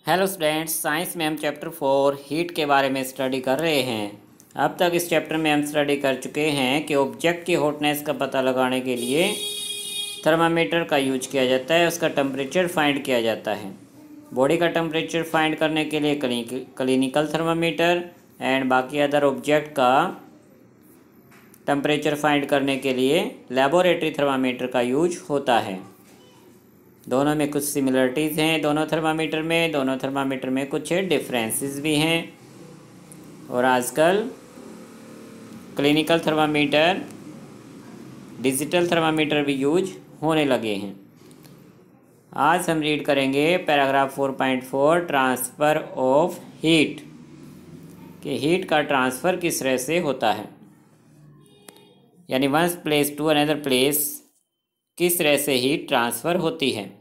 Hello students, science में हम chapter 4 heat के बारे में स्टडी कर रहे हैं। अब तक इस चैप्टर में हम स्टडी कर चुके हैं कि ऑब्जेक्ट की हॉटनेस का पता लगाने के लिए थर्मामीटर का यूज किया जाता है, उसका टेम्परेचर फाइंड किया जाता है। बॉडी का टेम्परेचर फाइंड करने के लिए क्लिनिकल थर्मामीटर एंड बाकी अदर ऑब्जेक्ट का टेम्परेचर फाइंड करने के लिए लेबोरेटरी थर्मामीटर का यूज होता है। दोनों में कुछ सिमिलरिटीज़ हैं, दोनों थर्मामीटर में कुछ डिफरेंसेस भी हैं। और आजकल क्लिनिकल थर्मामीटर, डिजिटल थर्मामीटर भी यूज होने लगे हैं। आज हम रीड करेंगे पैराग्राफ 4.4 ट्रांसफ़र ऑफ हीट, कि हीट का ट्रांसफ़र किस तरह से होता है, यानी one place to another place किस तरह से हीट ट्रांसफ़र होती है।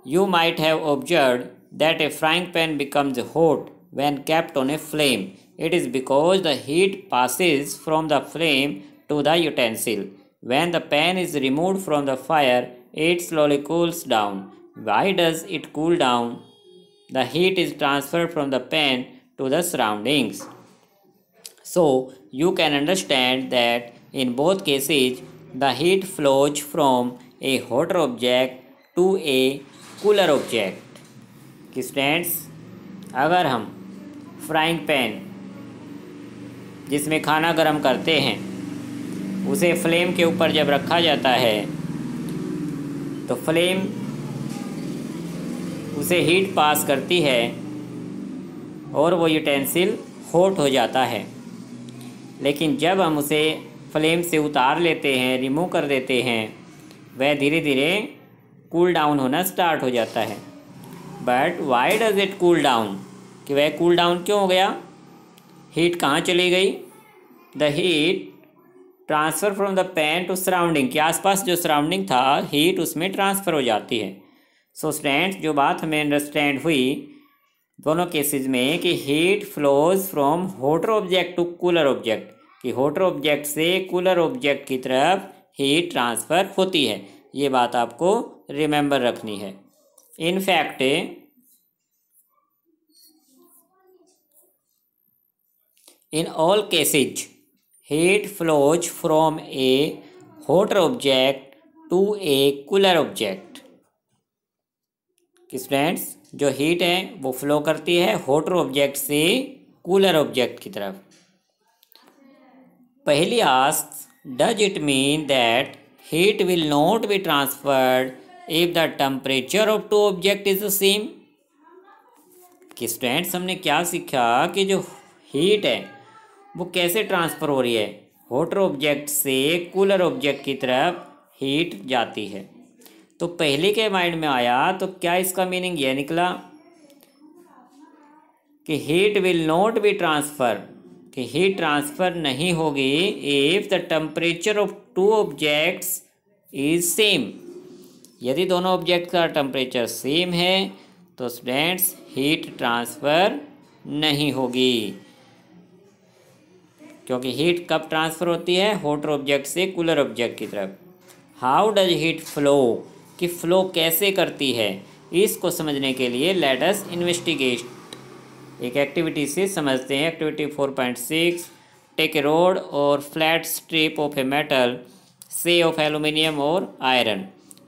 You might have observed that a frying pan becomes hot when kept on a flame. It is because the heat passes from the flame to the utensil. When the pan is removed from the fire, it slowly cools down. Why does it cool down? The heat is transferred from the pan to the surroundings. So, you can understand that in both cases, the heat flows from a hotter object to a cooler object. कि students, अगर हम frying pan जिसमें खाना गर्म करते हैं उसे flame के ऊपर जब रखा जाता है तो फ्लेम उसे हीट पास करती है और वो यूटेंसिल हॉट हो जाता है। लेकिन जब हम उसे फ्लेम से उतार लेते हैं, रिमूव कर देते हैं, वह धीरे धीरे कूल डाउन होना स्टार्ट हो जाता है। But why does it cool down? कि वह कूल डाउन क्यों हो गया? हीट कहाँ चली गई? The heat transfer from the pan to surrounding, के आसपास जो सराउंडिंग था हीट उसमें ट्रांसफ़र हो जाती है। सो स्टूडेंट्स, जो बात हमें अंडरस्टैंड हुई दोनों केसेस में कि heat flows from hotter object to cooler object, कि हॉटर ऑब्जेक्ट से कूलर ऑब्जेक्ट की तरफ हीट ट्रांसफ़र होती है। ये बात आपको रिमेंबर रखनी है। In fact in all cases heat flows from a hotter object to a cooler object. कि स्टूडेंट्स, जो हीट है वो फ्लो करती है हॉटर ऑब्जेक्ट से कूलर ऑब्जेक्ट की तरफ। पहली ask, does it mean that heat will not be transferred if the temperature of two object is the same? कि स्टूडेंट्स, हमने क्या सीखा कि जो हीट है वो कैसे ट्रांसफ़र हो रही है, हॉटर ऑब्जेक्ट से कूलर ऑब्जेक्ट की तरफ हीट जाती है। तो पहले के माइंड में आया तो क्या इसका मीनिंग यह निकला कि heat will not be transfer, कि हीट ट्रांसफ़र नहीं होगी if the temperature of two objects is same. यदि दोनों ऑब्जेक्ट का टेम्परेचर सेम है तो स्टूडेंट्स हीट ट्रांसफ़र नहीं होगी। क्योंकि हीट कब ट्रांसफ़र होती है? हॉटर ऑब्जेक्ट से कूलर ऑब्जेक्ट की तरफ। हाउ डज हीट फ्लो, कि फ़्लो कैसे करती है, इसको समझने के लिए लेट अस इन्वेस्टिगेट। एक एक्टिविटी से समझते हैं। एक्टिविटी 4.6, टेक ए रोड और flat strip of a metal, say of aluminium or iron.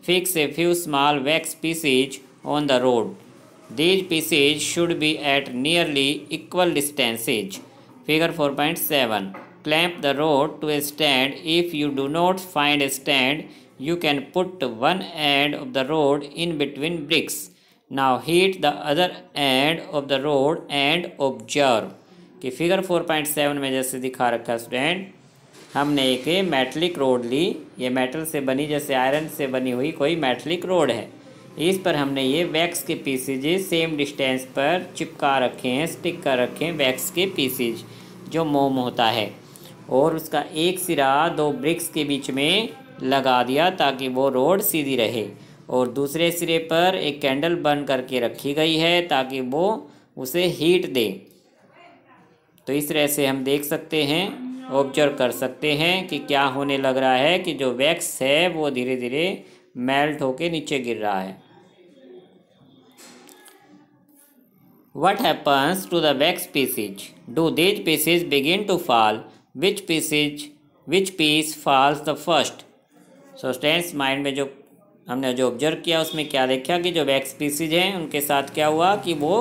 Fix a few small wax pieces on the road. These pieces should be at nearly equal distances. Figure 4.7. Clamp the rod to a stand. If you do not find a stand, you can put one end of the rod in between bricks. Now heat the other end of the rod and observe. कि figure 4.7 में जैसे दिखा रखा student, हमने एक metallic road ली। ये metal से बनी, जैसे आयरन से बनी हुई कोई मेटलिक रोड है। इस पर हमने ये वैक्स के पीसेज सेम डिस्टेंस पर चिपका रखे हैं, स्टिक कर रखे हैं वैक्स के पीसेज जो मोम होता है, और उसका एक सिरा दो ब्रिक्स के बीच में लगा दिया ताकि वो रोड सीधी रहे, और दूसरे सिरे पर एक कैंडल बर्न करके रखी गई है ताकि वो उसे हीट दे। तो इस तरह से हम देख सकते हैं, ऑब्जर्व कर सकते हैं कि क्या होने लग रहा है कि जो वैक्स है वो धीरे धीरे मेल्ट होके नीचे गिर रहा है। What happens to the wax pieces? Do these pieces begin to fall? Which piece falls the first? So students mind में जो हमने जो ऑब्जर्व किया उसमें क्या देखा कि जो वैक्स पीसेज हैं उनके साथ क्या हुआ कि वो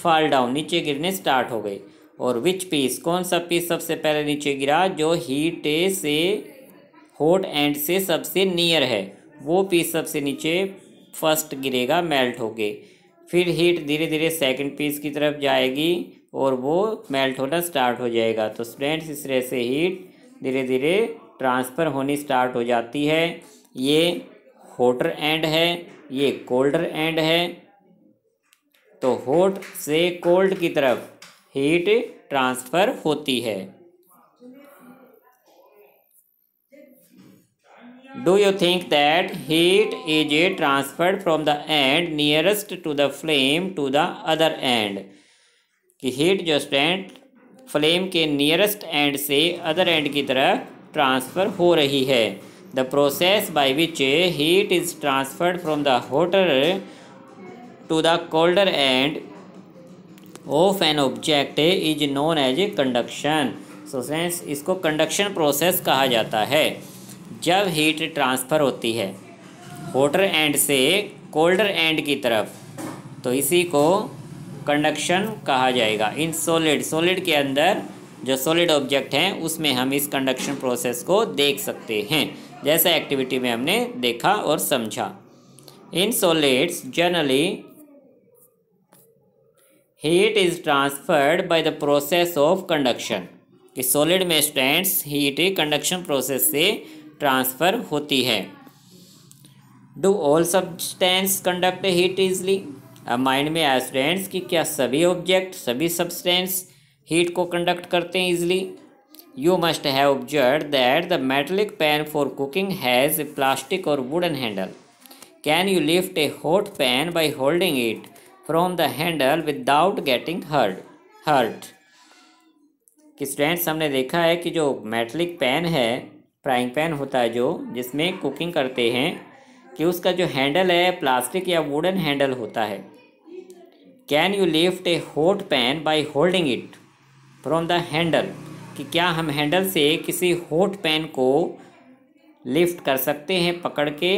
फॉल डाउन नीचे गिरने स्टार्ट हो गई। और विच पीस कौन सा पीस सबसे पहले नीचे गिरा? जो हॉट एंड से सबसे नियर है वो पीस सबसे नीचे फर्स्ट गिरेगा मेल्ट होके। फिर हीट धीरे धीरे सेकंड पीस की तरफ जाएगी और वो मेल्ट होना स्टार्ट हो जाएगा। तो स्टूडेंट्स इस तरह से हीट धीरे धीरे ट्रांसफ़र होनी स्टार्ट हो जाती है। ये हॉटर एंड है, ये कोल्डर एंड है। तो हॉट से कोल्ड की तरफ हीट ट्रांसफ़र होती है। Do you think that heat is transferred from the end nearest to the flame to the other end? कि हीट जो स्टैंड फ्लेम के नियरेस्ट एंड से अदर एंड की तरफ ट्रांसफ़र हो रही है। The process by which heat is transferred from the hotter to the colder end of an object is known as a conduction. So friends इसको conduction process कहा जाता है। जब हीट ट्रांसफ़र होती है हॉटर एंड से कोल्डर एंड की तरफ तो इसी को कंडक्शन कहा जाएगा। इन सॉलिड के अंदर जो सॉलिड ऑब्जेक्ट हैं उसमें हम इस कंडक्शन प्रोसेस को देख सकते हैं, जैसा एक्टिविटी में हमने देखा और समझा। In solids generally heat is transferred by the process of conduction. कि सॉलिड में स्टूडेंट्स हीट कंडक्शन प्रोसेस से ट्रांसफ़र होती है। Do all substance conduct heat easily? अब माइंड में आया स्टूडेंट्स कि क्या सभी ऑब्जेक्ट सभी सब्सटेंस हीट को कंडक्ट करते हैं easily? You must have observed that the metallic pan for cooking has a plastic और wooden handle. Can you lift a hot pan by holding it from the handle without getting hurt? कि students हमने देखा है कि जो metallic pan है frying pan होता है जो जिसमें कुकिंग करते हैं कि उसका जो हैंडल है प्लास्टिक या वुडन हैंडल होता है। Can you lift a hot pan by holding it from the handle? कि क्या हम हैंडल से किसी हॉट पैन को लिफ्ट कर सकते हैं, पकड़ के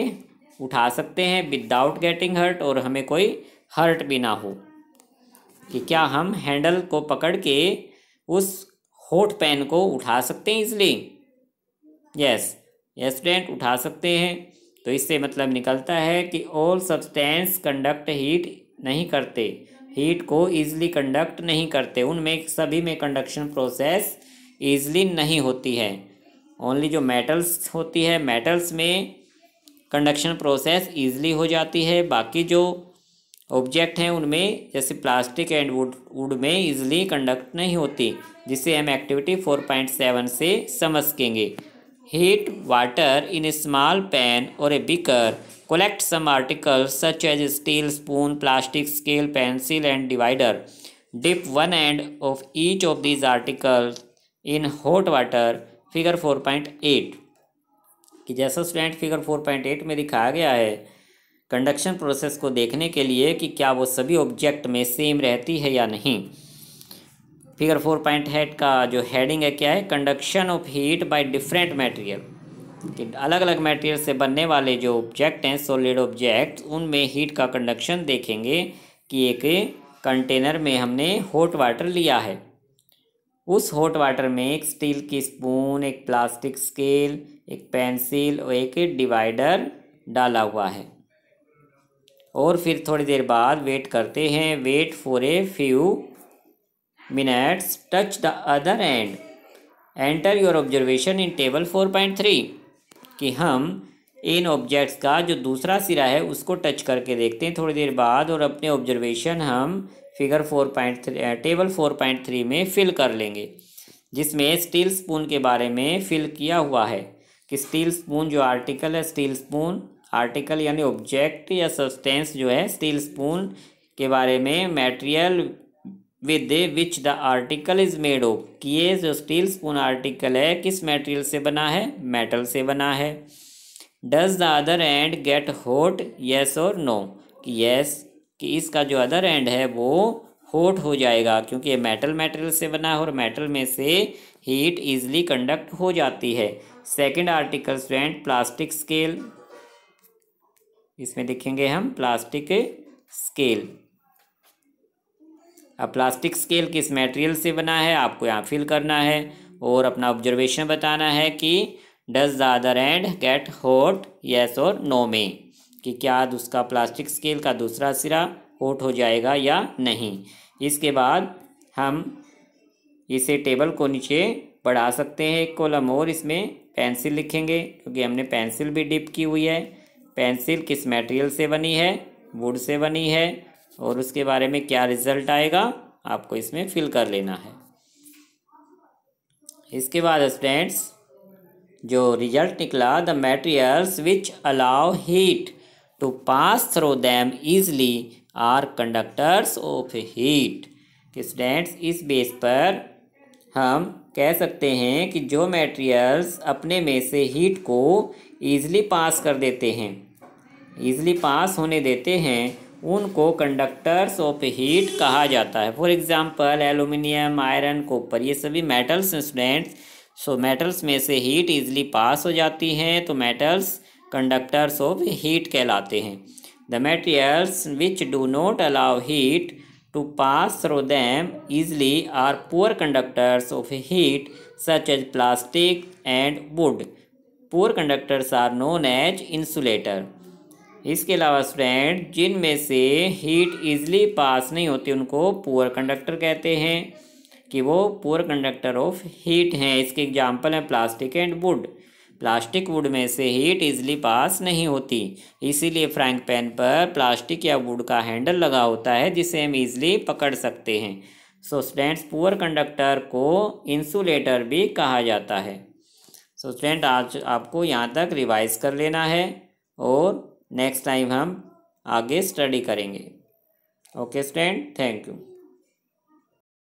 उठा सकते हैं विदाउट गेटिंग हर्ट, और हमें कोई हर्ट भी ना हो? कि क्या हम हैंडल को पकड़ के उस हॉट पैन को उठा सकते हैं इजली? यस स्टूडेंट उठा सकते हैं। तो इससे मतलब निकलता है कि ऑल सब्सटेंस कंडक्ट हीट नहीं करते, हीट को ईजिली कंडक्ट नहीं करते, उनमें सभी में कंडक्शन प्रोसेस ईजिली नहीं होती है। ओनली जो मेटल्स होती है मेटल्स में कंडक्शन प्रोसेस ईजिली हो जाती है। बाकी जो ऑब्जेक्ट हैं उनमें जैसे प्लास्टिक एंड वुड में ईजिली कंडक्ट नहीं होती, जिसे हम एक्टिविटी 4.7 से समझ सकेंगे। Heat water in a small pan or a beaker. Collect some articles such as steel spoon, plastic scale, pencil and divider. Dip one end of each of these articles in hot water. Figure 4.8 कि जैसा student figure 4.8 में दिखाया गया है conduction process को देखने के लिए कि क्या वो सभी ऑब्जेक्ट में सेम रहती है या नहीं। फिगर 4.8 का जो हेडिंग है क्या है? Conduction of heat by different material. कि अलग अलग मटेरियल से बनने वाले जो ऑब्जेक्ट हैं सॉलिड ऑब्जेक्ट उनमें हीट का कंडक्शन देखेंगे। कि एक कंटेनर में हमने हॉट वाटर लिया है, उस हॉट वाटर में एक स्टील की स्पून, एक प्लास्टिक स्केल, एक पेंसिल और एक डिवाइडर डाला हुआ है। और फिर थोड़ी देर बाद वेट करते हैं, wait for a few minutes, touch the other end, enter your observation in table 4.3। कि हम इन ऑब्जेक्ट्स का जो दूसरा सिरा है उसको टच करके देखते हैं थोड़ी देर बाद, और अपने ऑब्जर्वेशन हम फिगर 4.3 टेबल 4.3 में फिल कर लेंगे, जिसमें स्टील स्पून के बारे में फिल किया हुआ है। कि स्टील स्पून जो आर्टिकल है, स्टील स्पून आर्टिकल यानी ऑब्जेक्ट या सब्सटेंस जो है स्टील स्पून के बारे में, material with which the article is made of. कि ये जो स्टील स्पून आर्टिकल है किस मटेरियल से बना है? मेटल से बना है। Does the other and get hot, yes और नो? कि येस कि इसका जो अदर एंड है वो हॉट हो जाएगा, क्योंकि ये मेटल मटेरियल से बना है और मेटल में से हीट इजीली कंडक्ट हो जाती है। Second article student plastic scale, इसमें लिखेंगे हम प्लास्टिक स्केल। अब प्लास्टिक स्केल किस मटेरियल से बना है आपको यहाँ फिल करना है और अपना ऑब्जर्वेशन बताना है कि does the other and get hot, yes और नो में, कि क्या उसका प्लास्टिक स्केल का दूसरा सिरा हॉट हो जाएगा या नहीं। इसके बाद हम इसे टेबल को नीचे बढ़ा सकते हैं एक कॉलम और इसमें पेंसिल लिखेंगे, क्योंकि हमने पेंसिल भी डिप की हुई है। पेंसिल किस मटेरियल से बनी है, वुड से बनी है, और उसके बारे में क्या रिजल्ट आएगा आपको इसमें फिल कर लेना है। इसके बाद स्टूडेंट्स जो रिजल्ट निकला, the materials which allow heat to pass through them easily are conductors of heat. कि स्टूडेंट्स इस बेस पर हम कह सकते हैं कि जो मटेरियल्स अपने में से हीट को ईजली पास कर देते हैं, ईजली पास होने देते हैं, उनको कंडक्टर्स ऑफ हीट कहा जाता है। For example aluminium, iron, copper, ये सभी मेटल्स हैं स्टूडेंट्स। सो मेटल्स में से हीट इजीली पास हो जाती हैं तो मेटल्स कंडक्टर्स ऑफ हीट कहलाते हैं। The materials which do not allow heat to pass through them easily are poor conductors of heat such as plastic and wood. Poor conductors are known as insulator. इसके अलावा student जिनमें से heat easily pass नहीं होती उनको poor conductor कहते हैं, कि वो पुअर कंडक्टर ऑफ हीट हैं। इसके एग्जांपल हैं plastic and would. Plastic would में से हीट इजीली पास नहीं होती, इसीलिए फ्राइंग पैन पर प्लास्टिक या वुड का हैंडल लगा होता है जिसे हम इजीली पकड़ सकते हैं। सो स्टूडेंट्स पुअर कंडक्टर को इंसुलेटर भी कहा जाता है। सो स्टूडेंट आज आपको यहाँ तक रिवाइज कर लेना है और नेक्स्ट टाइम हम आगे स्टडी करेंगे। Okay student, thank you.